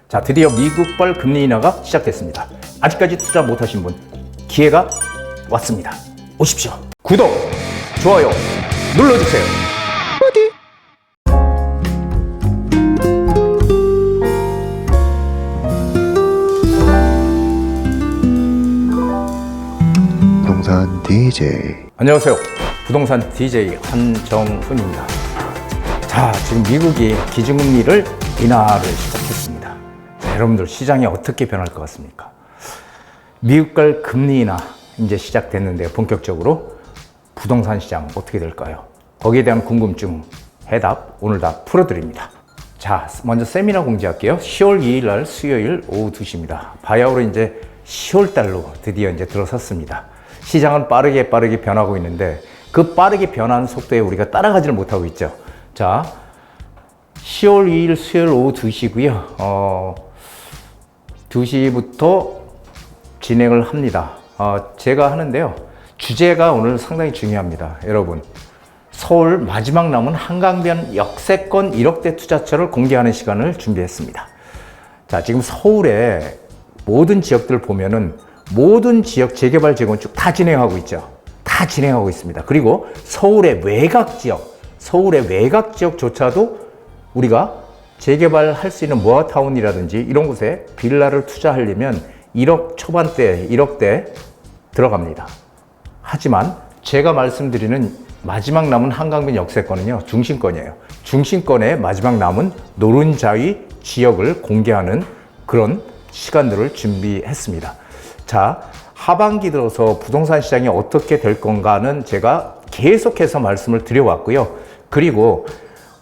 자, 드디어 미국발 금리 인하가 시작됐습니다. 아직까지 투자 못하신 분 기회가 왔습니다. 오십시오. 구독, 좋아요 눌러주세요. 부동산 DJ. 안녕하세요. 부동산 DJ 한정훈입니다. 자, 지금 미국이 기준금리를 인하를 시작했습니다. 자, 여러분들 시장이 어떻게 변할 것 같습니까? 미국발 금리 인하 이제 시작됐는데 본격적으로 부동산 시장 어떻게 될까요? 거기에 대한 궁금증 해답 오늘 다 풀어드립니다. 자, 먼저 세미나 공지할게요. 10월 2일 날 수요일 오후 2시입니다. 바야흐로 이제 10월 달로 드디어 이제 들어섰습니다. 시장은 빠르게 변하고 있는데 그 빠르게 변하는 속도에 우리가 따라가지를 못하고 있죠. 자, 10월 2일 수요일 오후 2시고요. 2시부터 진행을 합니다. 제가 하는데요. 주제가 오늘 상당히 중요합니다. 여러분, 서울 마지막 남은 한강변 역세권 1억대 투자처를 공개하는 시간을 준비했습니다. 자, 지금 서울의 모든 지역들을 보면은 모든 지역 재개발 재건축 다 진행하고 있죠. 다 진행하고 있습니다. 그리고 서울의 외곽 지역조차도 우리가 재개발할 수 있는 모아타운이라든지 이런 곳에 빌라를 투자하려면 1억 초반대, 1억대 들어갑니다. 하지만 제가 말씀드리는 마지막 남은 한강변 역세권은요, 중심권이에요. 중심권의 마지막 남은 노른자위 지역을 공개하는 그런 시간들을 준비했습니다. 자, 하반기 들어서 부동산 시장이 어떻게 될 건가는 제가 계속해서 말씀을 드려왔고요. 그리고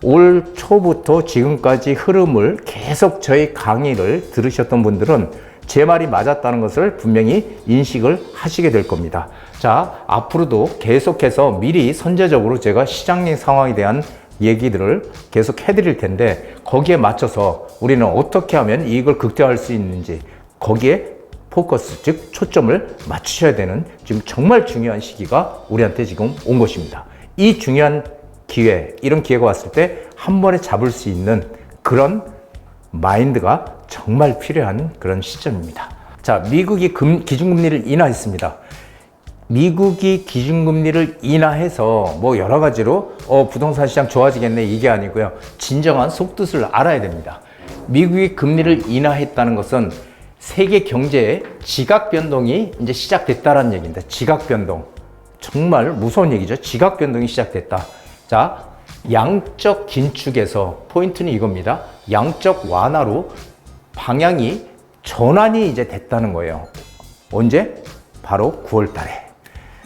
올 초부터 지금까지 흐름을 계속 저희 강의를 들으셨던 분들은 제 말이 맞았다는 것을 분명히 인식을 하시게 될 겁니다. 자, 앞으로도 계속해서 미리 선제적으로 제가 시장의 상황에 대한 얘기들을 계속 해드릴 텐데 거기에 맞춰서 우리는 어떻게 하면 이익을 극대화할 수 있는지 거기에 포커스, 즉 초점을 맞추셔야 되는 지금 정말 중요한 시기가 우리한테 지금 온 것입니다. 이 중요한 기회, 이런 기회가 왔을 때 한 번에 잡을 수 있는 그런 마인드가 정말 필요한 그런 시점입니다. 자, 미국이 기준금리를 인하했습니다. 미국이 기준금리를 인하해서 뭐 여러 가지로 부동산 시장 좋아지겠네 이게 아니고요. 진정한 속뜻을 알아야 됩니다. 미국이 금리를 인하했다는 것은 세계 경제의 지각 변동이 이제 시작됐다라는 얘기입니다. 지각 변동. 정말 무서운 얘기죠. 지각 변동이 시작됐다. 자, 양적 긴축에서 포인트는 이겁니다. 양적 완화로 방향이 전환이 이제 됐다는 거예요. 언제? 바로 9월 달에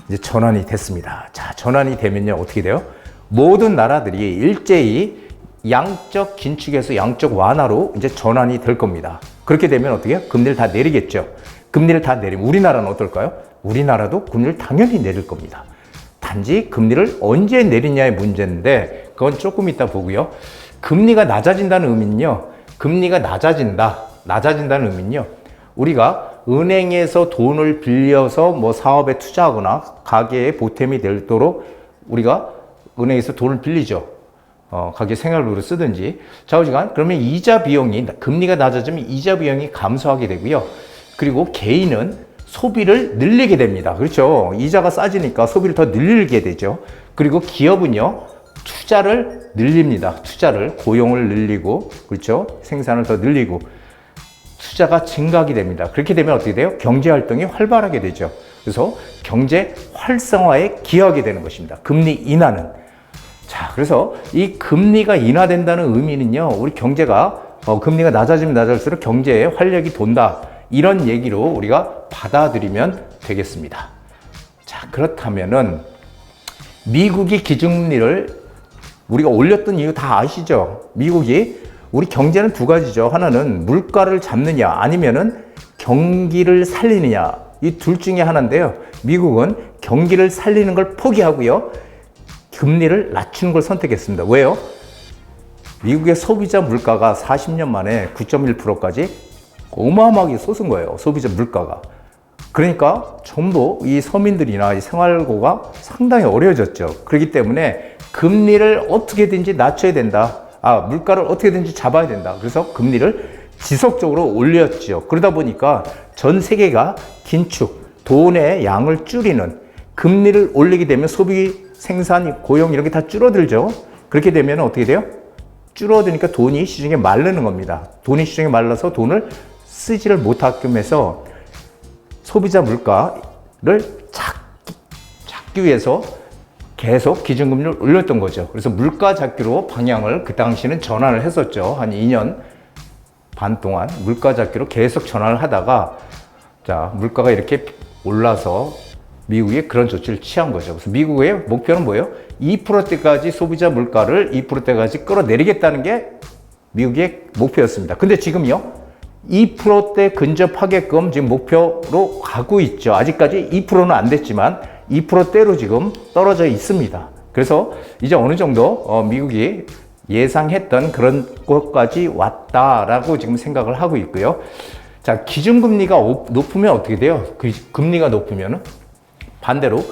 이제 전환이 됐습니다. 자, 전환이 되면요, 어떻게 돼요? 모든 나라들이 일제히 양적 긴축에서 양적 완화로 이제 전환이 될 겁니다. 그렇게 되면 어떻게 해요? 금리를 다 내리겠죠. 금리를 다 내리면 우리나라는 어떨까요? 우리나라도 금리를 당연히 내릴 겁니다. 단지 금리를 언제 내리냐의 문제인데 그건 조금 이따 보고요. 금리가 낮아진다는 의미는요. 금리가 낮아진다는 의미는요. 우리가 은행에서 돈을 빌려서 뭐 사업에 투자하거나 가게에 보탬이 되도록 우리가 은행에서 돈을 빌리죠. 가게 생활비로 쓰든지. 좌우지간 그러면 이자 비용이 금리가 낮아지면 이자 비용이 감소하게 되고요. 그리고 개인은 소비를 늘리게 됩니다. 그렇죠? 이자가 싸지니까 소비를 더 늘리게 되죠. 그리고 기업은요, 투자를 늘립니다. 투자를, 고용을 늘리고, 그렇죠? 생산을 더 늘리고, 투자가 증가하게 됩니다. 그렇게 되면 어떻게 돼요? 경제 활동이 활발하게 되죠. 그래서 경제 활성화에 기여하게 되는 것입니다. 금리 인하는. 자, 그래서 이 금리가 인하된다는 의미는요, 우리 경제가, 금리가 낮아지면 낮아질수록 경제에 활력이 돈다. 이런 얘기로 우리가 받아들이면 되겠습니다. 자, 그렇다면은 미국이 기준금리를 우리가 올렸던 이유 다 아시죠? 미국이 우리 경제는 두 가지죠. 하나는 물가를 잡느냐 아니면은 경기를 살리느냐 이 둘 중에 하나인데요. 미국은 경기를 살리는 걸 포기하고요. 금리를 낮추는 걸 선택했습니다. 왜요? 미국의 소비자 물가가 40년 만에 9.1%까지 어마어마하게 솟은 거예요. 소비자 물가가. 그러니까 전부 이 서민들이나 이 생활고가 상당히 어려워졌죠. 그렇기 때문에 금리를 어떻게든지 낮춰야 된다. 물가를 어떻게든지 잡아야 된다. 그래서 금리를 지속적으로 올렸죠. 그러다 보니까 전 세계가 긴축, 돈의 양을 줄이는, 금리를 올리게 되면 소비, 생산, 고용 이런 게 다 줄어들죠. 그렇게 되면 어떻게 돼요? 줄어드니까 돈이 시중에 마르는 겁니다. 돈이 시중에 말라서 돈을 쓰지를 못하게 해서 소비자 물가를 잡기 위해서 계속 기준금리를 올렸던 거죠. 그래서 물가 잡기로 방향을 그 당시는 전환을 했었죠. 한 2년 반 동안 물가 잡기로 계속 전환을 하다가 자, 물가가 이렇게 올라서 미국이 그런 조치를 취한 거죠. 그래서 미국의 목표는 뭐예요? 2%대까지 소비자 물가를 2%대까지 끌어내리겠다는 게 미국의 목표였습니다. 근데 지금요, 2%대 근접하게끔 지금 목표로 가고 있죠. 아직까지 2%는 안 됐지만 2%대로 지금 떨어져 있습니다. 그래서 이제 어느 정도 미국이 예상했던 그런 것까지 왔다라고 지금 생각을 하고 있고요. 자, 기준금리가 높으면 어떻게 돼요? 금리가 높으면 반대로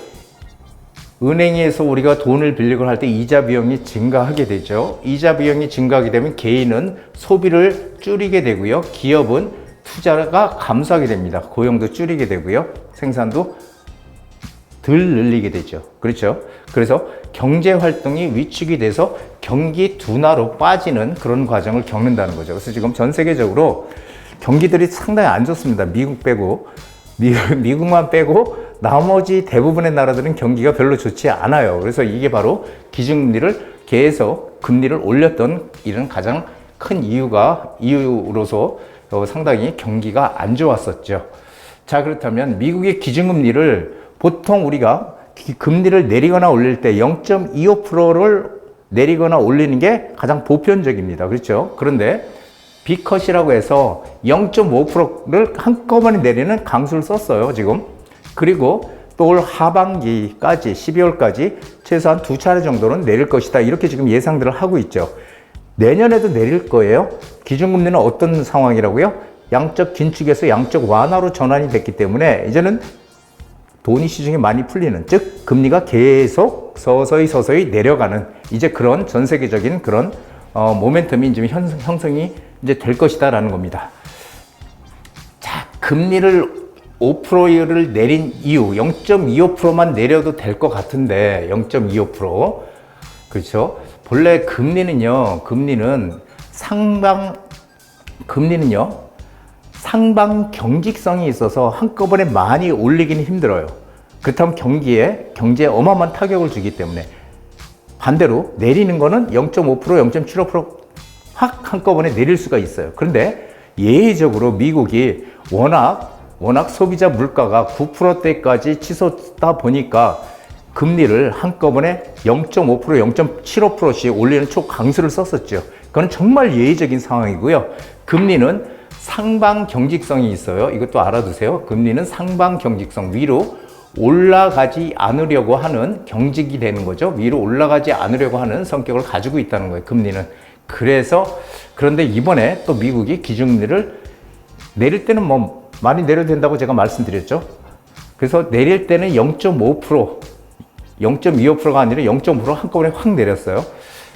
은행에서 우리가 돈을 빌리고 할 때 이자 비용이 증가하게 되죠. 이자 비용이 증가하게 되면 개인은 소비를 줄이게 되고요. 기업은 투자가 감소하게 됩니다. 고용도 줄이게 되고요. 생산도 덜 늘리게 되죠. 그렇죠? 그래서 경제 활동이 위축이 돼서 경기 둔화로 빠지는 그런 과정을 겪는다는 거죠. 그래서 지금 전 세계적으로 경기들이 상당히 안 좋습니다. 미국 빼고, 미국만 빼고 나머지 대부분의 나라들은 경기가 별로 좋지 않아요. 그래서 이게 바로 기준금리를 계속 금리를 올렸던 이런 가장 큰 이유로서 상당히 경기가 안 좋았었죠. 자, 그렇다면 미국의 기준금리를 보통 우리가 금리를 내리거나 올릴 때 0.25%를 내리거나 올리는 게 가장 보편적입니다. 그렇죠? 그런데 B컷이라고 해서 0.5%를 한꺼번에 내리는 강수를 썼어요, 지금. 그리고 또 올 하반기까지, 12월까지 최소한 2차례 정도는 내릴 것이다. 이렇게 지금 예상들을 하고 있죠. 내년에도 내릴 거예요. 기준금리는 어떤 상황이라고요? 양적 긴축에서 양적 완화로 전환이 됐기 때문에 이제는 돈이 시중에 많이 풀리는, 즉 금리가 계속 서서히 내려가는 이제 그런 전 세계적인 그런 모멘텀이 지금 형성이 이제 될 것이다라는 겁니다. 자, 금리를 5%를 내린 이유, 0.25%만 내려도 될 것 같은데 0.25%. 그렇죠? 본래 금리는요, 상방 경직성이 있어서 한꺼번에 많이 올리기는 힘들어요. 그렇다면 경제에 어마어마한 타격을 주기 때문에 반대로 내리는 거는 0.5%, 0.75% 확 한꺼번에 내릴 수가 있어요. 그런데 예외적으로 미국이 워낙 소비자 물가가 9%대까지 치솟다 보니까 금리를 한꺼번에 0.5%, 0.75%씩 올리는 초강수를 썼었죠. 그건 정말 예외적인 상황이고요. 금리는 상방 경직성이 있어요. 이것도 알아두세요. 금리는 상방 경직성, 위로 올라가지 않으려고 하는 경직이 되는 거죠. 위로 올라가지 않으려고 하는 성격을 가지고 있다는 거예요, 금리는. 그런데 이번에 또 미국이 기준금리를 내릴 때는 뭐 많이 내려도 된다고 제가 말씀드렸죠. 그래서 내릴 때는 0.5%, 0.25%가 아니라 0.5% 한꺼번에 확 내렸어요.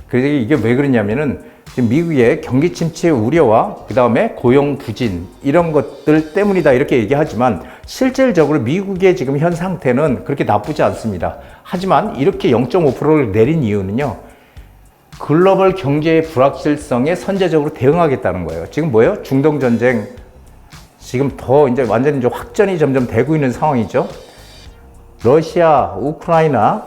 그래서 이게 왜 그러냐면은 지금 미국의 경기 침체 우려와 그 다음에 고용 부진 이런 것들 때문이다 이렇게 얘기하지만 실질적으로 미국의 지금 현 상태는 그렇게 나쁘지 않습니다. 하지만 이렇게 0.5%를 내린 이유는요, 글로벌 경제의 불확실성에 선제적으로 대응하겠다는 거예요. 지금 뭐예요? 중동 전쟁 지금 더 이제 완전히 이제 확전이 점점 되고 있는 상황이죠. 러시아가 우크라이나를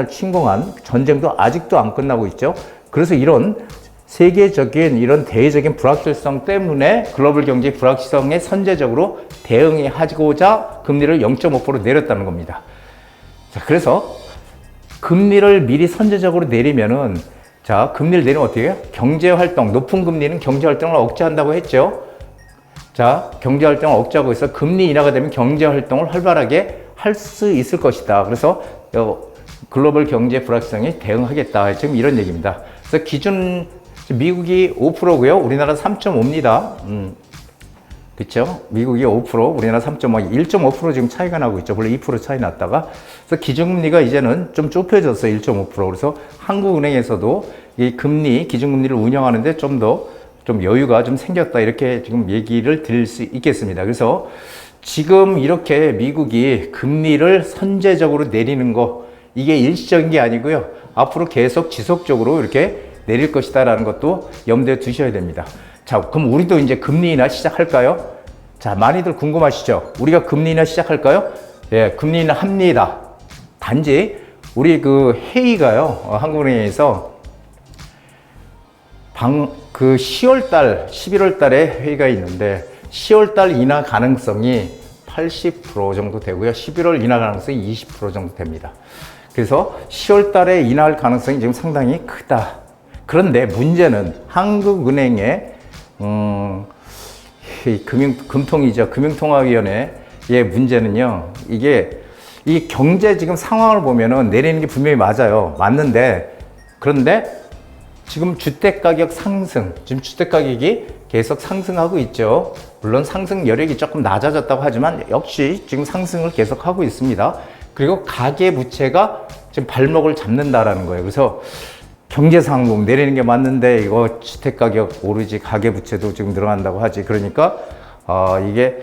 침공한 전쟁도 아직도 안 끝나고 있죠. 그래서 이런 세계적인 이런 대외적인 불확실성 때문에 글로벌 경제 불확실성에 선제적으로 대응하고자 금리를 0.5% 내렸다는 겁니다. 자, 그래서 금리를 미리 선제적으로 내리면은, 자, 금리를 내리면 어떻게 해요? 경제활동, 높은 금리는 경제활동을 억제한다고 했죠. 자, 경제활동을 억제하고 있어 금리 인하가 되면 경제활동을 활발하게 할 수 있을 것이다. 그래서 글로벌 경제 불확실성에 대응하겠다. 지금 이런 얘기입니다. 그래서 미국이 5%고요. 우리나라 3.5입니다. 그렇죠? 미국이 5%, 우리나라 3.5, 1.5% 지금 차이가 나고 있죠. 원래 2% 차이 났다가. 그래서 기준금리가 이제는 좀 좁혀졌어요. 1.5%. 그래서 한국은행에서도 이 기준금리를 운영하는데 좀 더 좀 여유가 좀 생겼다 이렇게 지금 얘기를 드릴 수 있겠습니다. 그래서 지금 이렇게 미국이 금리를 선제적으로 내리는 거 이게 일시적인 게 아니고요. 앞으로 계속 지속적으로 이렇게 내릴 것이다라는 것도 염두에 두셔야 됩니다. 자, 그럼 우리도 이제 금리 인하 시작할까요? 자, 많이들 궁금하시죠? 우리가 금리 인하 시작할까요? 예, 금리 인하 합니다. 단지 우리 그 회의가요, 한국은행에서 10월 달, 11월 달에 회의가 있는데 10월 달 인하 가능성이 80% 정도 되고요. 11월 인하 가능성이 20% 정도 됩니다. 그래서 10월 달에 인하할 가능성이 지금 상당히 크다. 그런데 문제는 한국은행의 금통위죠. 금융통화위원회의 문제는요. 이게 이 경제 지금 상황을 보면은 내리는 게 분명히 맞아요. 맞는데 그런데 지금 주택가격 상승, 지금 주택가격이 계속 상승하고 있죠. 물론 상승 여력이 조금 낮아졌다고 하지만 역시 지금 상승을 계속하고 있습니다. 그리고 가계부채가 지금 발목을 잡는다라는 거예요. 그래서 경제 상황 보면 내리는 게 맞는데 이거 주택가격 오르지 가계부채도 지금 늘어난다고 하지. 그러니까 이게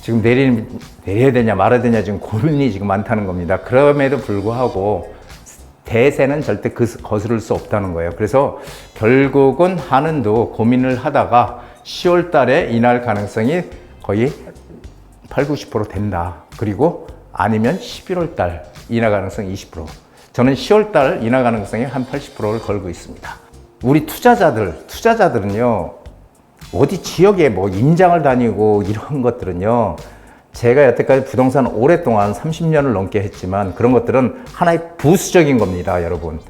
지금 내려야 되냐 말아야 되냐 지금 고민이 지금 많다는 겁니다. 그럼에도 불구하고 대세는 절대 거스를 수 없다는 거예요. 그래서 결국은 한은도 고민을 하다가 10월 달에 인하할 가능성이 거의 8, 90% 된다. 그리고 아니면 11월 달 인하 가능성 20%. 저는 10월 달 인하 가능성이 한 80%를 걸고 있습니다. 우리 투자자들은요, 어디 지역에 뭐 임장을 다니고 이런 것들은요, 제가 여태까지 부동산 오랫동안 30년을 넘게 했지만 그런 것들은 하나의 부수적인 겁니다, 여러분.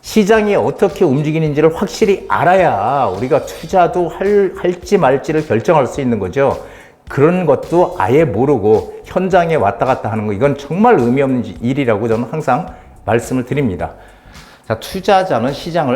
시장이 어떻게 움직이는지를 확실히 알아야 우리가 투자도 할지 말지를 결정할 수 있는 거죠. 그런 것도 아예 모르고 현장에 왔다 갔다 하는 거, 이건 정말 의미 없는 일이라고 저는 항상 말씀을 드립니다. 자, 투자자는 시장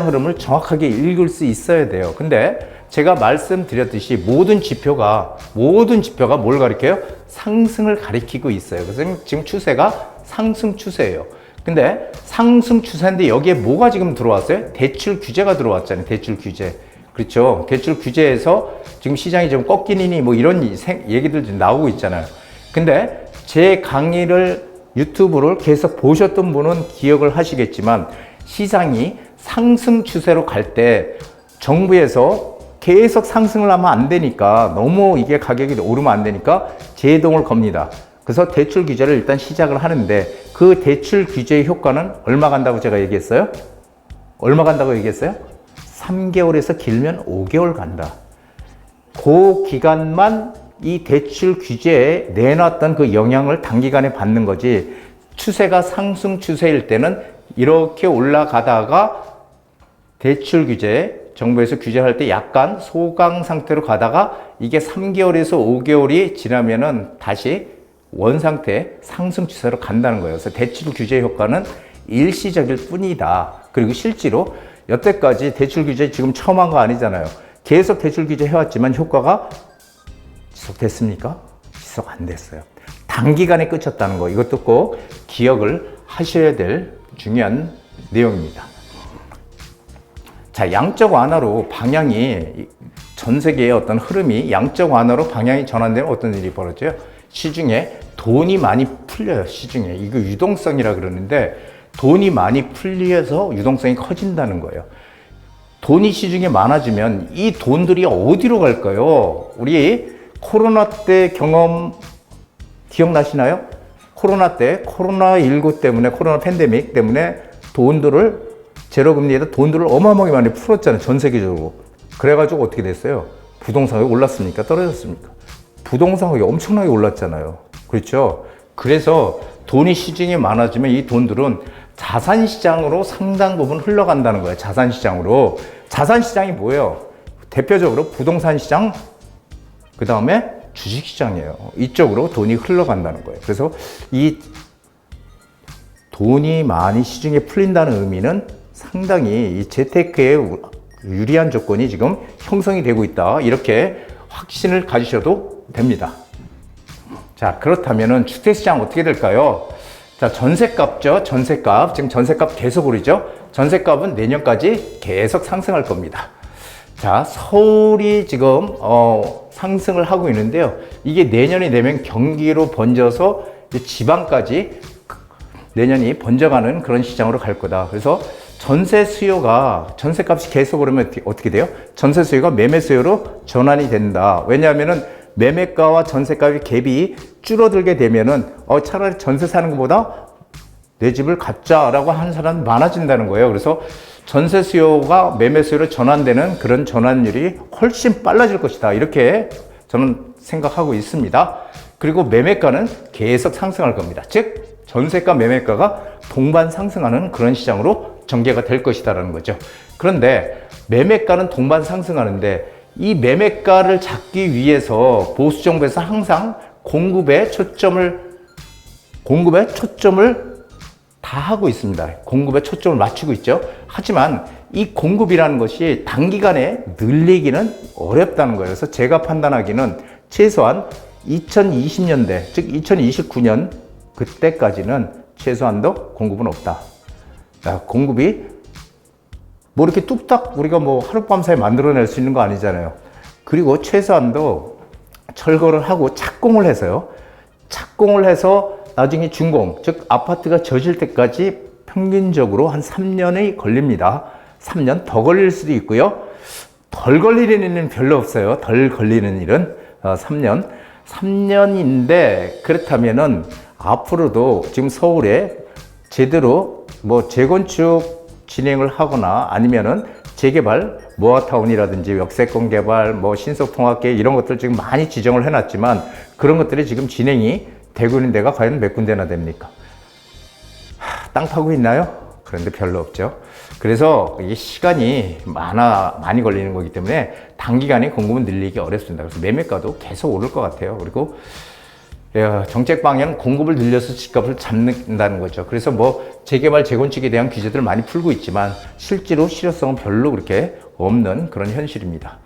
흐름을 정확하게 읽을 수 있어야 돼요. 근데 제가 말씀드렸듯이 모든 지표가 뭘 가리켜요? 상승을 가리키고 있어요. 그래서 지금 추세가 상승 추세예요. 근데 상승 추세인데 여기에 뭐가 지금 들어왔어요? 대출 규제가 들어왔잖아요. 대출 규제. 그렇죠. 대출 규제에서 지금 시장이 좀 꺾이니 뭐 이런 얘기들 좀 나오고 있잖아요. 근데 제 강의를 유튜브를 계속 보셨던 분은 기억을 하시겠지만 시장이 상승 추세로 갈 때 정부에서 계속 상승을 하면 안 되니까 너무 이게 가격이 오르면 안 되니까 제동을 겁니다. 그래서 대출 규제를 일단 시작을 하는데 그 대출 규제의 효과는 얼마 간다고 제가 얘기했어요? 얼마 간다고 얘기했어요? 3개월에서 길면 5개월 간다. 그 기간만 이 대출 규제에 내놨던 그 영향을 단기간에 받는 거지, 추세가 상승 추세일 때는 이렇게 올라가다가 대출 규제, 정부에서 규제할 때 약간 소강 상태로 가다가 이게 3개월에서 5개월이 지나면은 다시 원상태 상승 추세로 간다는 거예요. 그래서 대출 규제 효과는 일시적일 뿐이다. 그리고 실제로 여태까지 대출 규제 지금 처음 한 거 아니잖아요. 계속 대출 규제 해왔지만 효과가 지속됐습니까? 지속 안 됐어요. 단기간에 끝쳤다는 거, 이것도 꼭 기억을 하셔야 될 중요한 내용입니다. 자, 양적 완화로 방향이, 전 세계의 어떤 흐름이 양적 완화로 방향이 전환되면 어떤 일이 벌어져요? 시중에 돈이 많이 풀려요. 시중에. 이거 유동성이라 그러는데 돈이 많이 풀려서 유동성이 커진다는 거예요. 돈이 시중에 많아지면 이 돈들이 어디로 갈까요? 우리 코로나 때 경험 기억나시나요? 코로나 때 코로나19 때문에, 코로나 팬데믹 때문에 돈들을, 제로금리에다 돈들을 어마어마하게 많이 풀었잖아요. 전 세계적으로. 그래가지고 어떻게 됐어요? 부동산 가격이 올랐습니까? 떨어졌습니까? 부동산 가격이 엄청나게 올랐잖아요. 그렇죠? 그래서 돈이 시중에 많아지면 이 돈들은 자산시장으로 상당 부분 흘러간다는 거예요. 자산시장으로. 자산시장이 뭐예요? 대표적으로 부동산 시장, 그 다음에 주식시장이에요. 이쪽으로 돈이 흘러간다는 거예요. 그래서 이 돈이 많이 시중에 풀린다는 의미는 상당히 이 재테크에 유리한 조건이 지금 형성이 되고 있다. 이렇게 확신을 가지셔도 됩니다. 자, 그렇다면은 주택시장 어떻게 될까요? 자, 전셋값죠. 전셋값. 지금 전셋값 계속 오르죠. 전셋값은 내년까지 계속 상승할 겁니다. 자, 서울이 지금 상승을 하고 있는데요. 이게 내년이 되면 경기로 번져서 지방까지 내년이 번져가는 그런 시장으로 갈 거다. 그래서 전세 수요가, 전세값이 계속 오르면 어떻게 돼요? 전세 수요가 매매 수요로 전환이 된다. 왜냐하면은 매매가와 전세값의 갭이 줄어들게 되면은 차라리 전세 사는 것보다 내 집을 갖자라고 하는 사람이 많아진다는 거예요. 그래서 전세 수요가 매매 수요로 전환되는 그런 전환율이 훨씬 빨라질 것이다. 이렇게 저는 생각하고 있습니다. 그리고 매매가는 계속 상승할 겁니다. 즉 전세가 매매가가 동반 상승하는 그런 시장으로 전개가 될 것이다라는 거죠. 그런데 매매가는 동반 상승하는데 이 매매가를 잡기 위해서 보수 정부에서 항상 공급에 초점을 다 하고 있습니다. 공급에 초점을 맞추고 있죠. 하지만 이 공급이라는 것이 단기간에 늘리기는 어렵다는 거예요. 그래서 제가 판단하기는 최소한 2020년대, 즉 2029년 그때까지는 최소한도 공급은 없다. 공급이 뭐 이렇게 뚝딱 우리가 뭐 하룻밤 사이에 만들어낼 수 있는 거 아니잖아요. 그리고 최소한도 철거를 하고 착공을 해서요. 착공을 해서 나중에 준공, 즉 아파트가 젖을 때까지 평균적으로 한 3년이 걸립니다. 3년 더 걸릴 수도 있고요. 덜 걸리는 일은 별로 없어요. 덜 걸리는 일은 3년. 3년인데 그렇다면은 앞으로도 지금 서울에 제대로 뭐 재건축 진행을 하거나 아니면은 재개발, 모아타운이라든지 역세권 개발, 뭐 신속통합계 이런 것들 지금 많이 지정을 해놨지만 그런 것들이 지금 진행이 되고 있는 데가 과연 몇 군데나 됩니까? 땅 파고 있나요? 그런데 별로 없죠. 그래서 이게 시간이 많이 걸리는 거기 때문에 단기간에 공급은 늘리기 어렵습니다. 그래서 매매가도 계속 오를 것 같아요. 그리고 정책 방향은 공급을 늘려서 집값을 잡는다는 거죠. 그래서 뭐 재개발, 재건축에 대한 규제들을 많이 풀고 있지만 실제로 실효성은 별로 그렇게 없는 그런 현실입니다.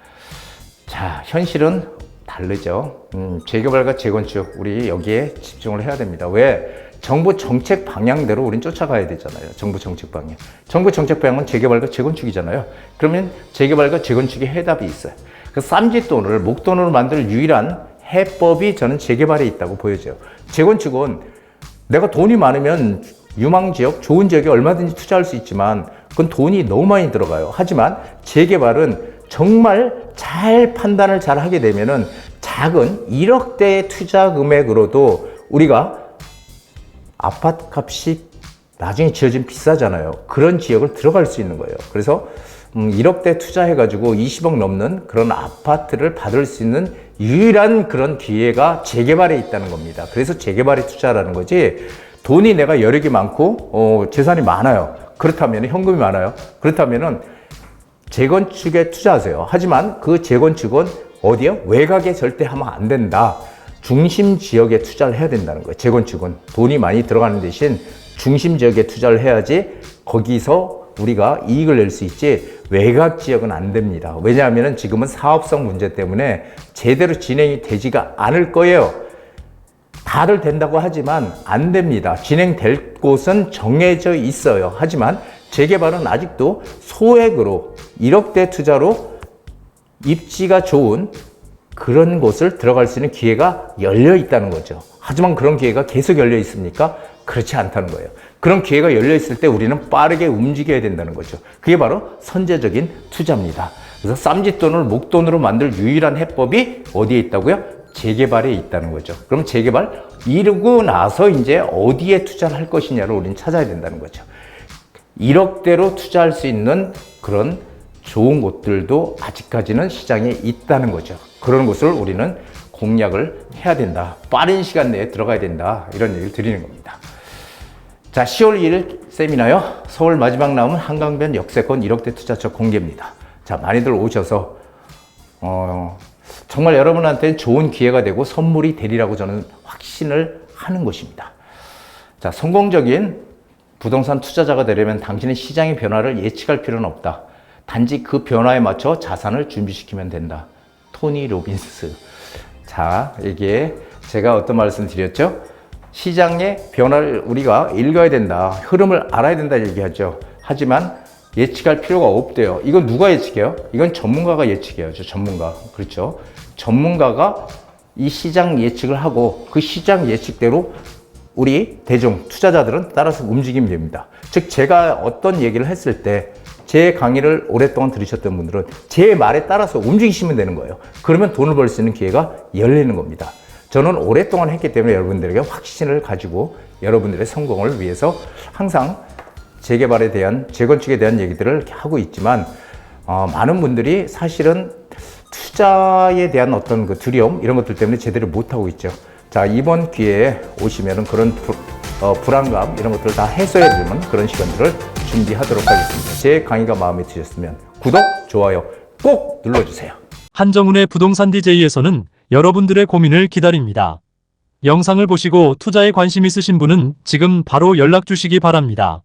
자, 현실은 다르죠. 재개발과 재건축, 우리 여기에 집중을 해야 됩니다. 왜? 정부 정책 방향대로 우린 쫓아가야 되잖아요. 정부 정책 방향. 정부 정책 방향은 재개발과 재건축이잖아요. 그러면 재개발과 재건축의 해답이 있어요. 그 쌈짓돈을 목돈으로 만들 유일한 해법이 저는 재개발에 있다고 보여져요. 재건축은 내가 돈이 많으면 유망지역, 좋은 지역에 얼마든지 투자할 수 있지만 그건 돈이 너무 많이 들어가요. 하지만 재개발은 정말 잘 판단을 잘 하게 되면은 작은 1억대의 투자 금액으로도 우리가 아파트 값이 나중에 지어지면 비싸잖아요. 그런 지역을 들어갈 수 있는 거예요. 그래서 1억대 투자해가지고 20억 넘는 그런 아파트를 받을 수 있는 유일한 그런 기회가 재개발에 있다는 겁니다. 그래서 재개발에 투자라는 거지, 돈이 내가 여력이 많고 재산이 많아요. 그렇다면 현금이 많아요. 그렇다면은 재건축에 투자하세요. 하지만 그 재건축은 어디요? 외곽에 절대 하면 안 된다. 중심 지역에 투자를 해야 된다는 거예요. 재건축은 돈이 많이 들어가는 대신 중심 지역에 투자를 해야지 거기서 우리가 이익을 낼 수 있지 외곽 지역은 안 됩니다. 왜냐하면 지금은 사업성 문제 때문에 제대로 진행이 되지가 않을 거예요. 다들 된다고 하지만 안 됩니다. 진행될 곳은 정해져 있어요. 하지만 재개발은 아직도 소액으로 1억대 투자로 입지가 좋은 그런 곳을 들어갈 수 있는 기회가 열려 있다는 거죠. 하지만 그런 기회가 계속 열려 있습니까? 그렇지 않다는 거예요. 그런 기회가 열려 있을 때 우리는 빠르게 움직여야 된다는 거죠. 그게 바로 선제적인 투자입니다. 그래서 쌈짓돈을 목돈으로 만들 유일한 해법이 어디에 있다고요? 재개발에 있다는 거죠. 그럼 재개발 이루고 나서 이제 어디에 투자를 할 것이냐를 우리는 찾아야 된다는 거죠. 1억대로 투자할 수 있는 그런 좋은 곳들도 아직까지는 시장에 있다는 거죠. 그런 곳을 우리는 공략을 해야 된다. 빠른 시간 내에 들어가야 된다. 이런 얘기를 드리는 겁니다. 자, 10월 2일 세미나요. 서울 마지막 남은 한강변 역세권 1억대 투자처 공개입니다. 자, 많이들 오셔서 정말 여러분한테는 좋은 기회가 되고 선물이 되리라고 저는 확신을 하는 것입니다. 자, 성공적인 부동산 투자자가 되려면 당신의 시장의 변화를 예측할 필요는 없다. 단지 그 변화에 맞춰 자산을 준비시키면 된다. 토니 로빈스. 자, 이게 제가 어떤 말씀 드렸죠? 시장의 변화를 우리가 읽어야 된다. 흐름을 알아야 된다 얘기하죠. 하지만 예측할 필요가 없대요. 이건 누가 예측해요? 이건 전문가가 예측해요. 전문가. 그렇죠. 전문가가 이 시장 예측을 하고 그 시장 예측대로 우리 대중 투자자들은 따라서 움직이면 됩니다. 즉 제가 어떤 얘기를 했을 때 제 강의를 오랫동안 들으셨던 분들은 제 말에 따라서 움직이시면 되는 거예요. 그러면 돈을 벌 수 있는 기회가 열리는 겁니다. 저는 오랫동안 했기 때문에 여러분들에게 확신을 가지고 여러분들의 성공을 위해서 항상 재개발에 대한, 재건축에 대한 얘기들을 하고 있지만 많은 분들이 사실은 투자에 대한 어떤 그 두려움 이런 것들 때문에 제대로 못하고 있죠. 자, 이번 기회에 오시면은 그런 불안감 이런 것들을 다 해소해주는 그런 시간들을 준비하도록 하겠습니다. 제 강의가 마음에 드셨으면 구독, 좋아요 꼭 눌러주세요. 한정훈의 부동산 DJ에서는 여러분들의 고민을 기다립니다. 영상을 보시고 투자에 관심 있으신 분은 지금 바로 연락 주시기 바랍니다.